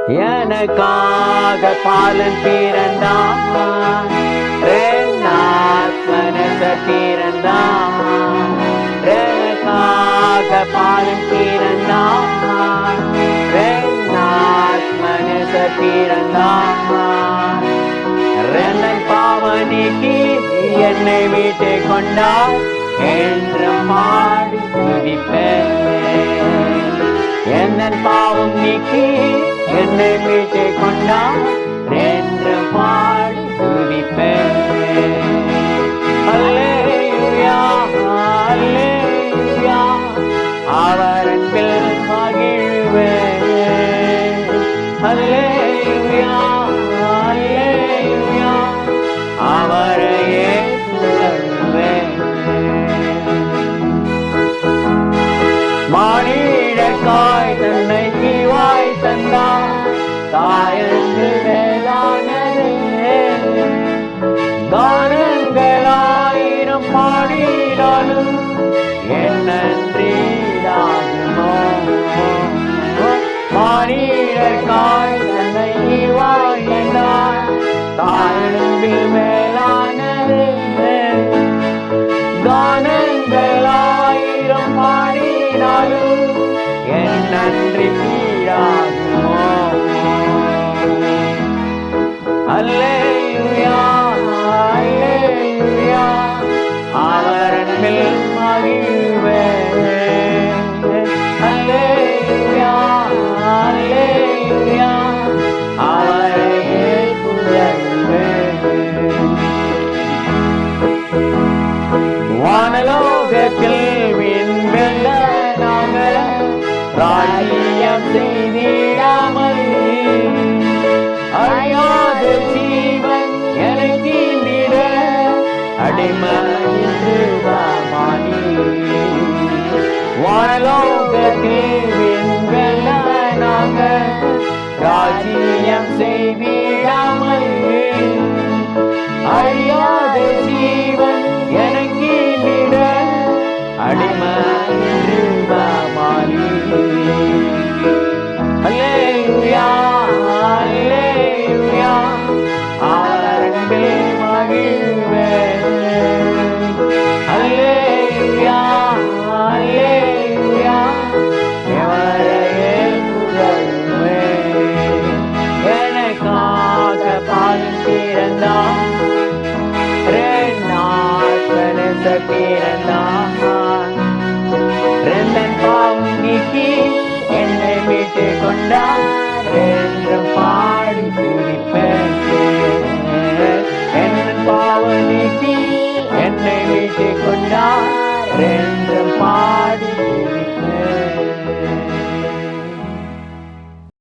எனக்காக பாலன் பிறந்தான், மனச பிறந்தான். எனக்காக பாலன் பிறந்தான், மனச பிறந்தான். ரெண்டன் பாவனிக்கு என்னை மீட்டு கொண்டார் என்று பாடி துதிப்பேன். என்னன் பாவம் நீக்கி என்னை மீட்டு கொண்டார் என்று பாடி துதிப்பேன். அல்லேலூயா, அல்லேலூயா, அவர் அன்பில் மகிழ்வேன். அல்லேலூயா, அல்லேலூயா, அவரையே புகழ்வேன். மானிடர்காய் தன்னை ஈவாய் தந்தார், தாயன்று மேலானதே. கானங்களாயிரம் பாடினாலும் என் நன்றிடாகுமோ. மானிடர்காய் தன்னை ஈவாய் தந்தார், தாயன்று மேலானதே. கானங்களாயிரம் பாடினாலும் என் நன்றி தீராகுமோ. அல்லேலூயா, அல்லேலூயா, அவர் அன்பில் மகிழ்வேன். அல்லேலூயா, அல்லேலூயா, அவரையே புகழ்வேன். வானலோகத்தில் விண்வெல்ல நாங்கள் ராஜ்யம் செய்திடாமல், அழியாத ஜீவன் எனக்கு நீட அடிமைமானி. வானலோகத்தில் விண்வெல்ல நாங்கள் ராஜ்யம் செய்திடாமல், அழியாத ஜீவன் எனக்கு நீட அடிமைமானி. அல்லேலூயா, அல்லேலூயா, அவர் அன்பில் மகிழ்வேன். அல்லேலூயா, அல்லேலூயா, அவரையே புகழ்வேன். எனக்காக பாலன் பிறந்தான், மனச பிறந்தான். ரெண்டன் பாவம் நீக்கி என்னை மீட்டு கொண்டார் என்று பாடி துதிப்பேன். என்னன் பாவம் நீக்கி என்னை மீட்டு கொண்டார்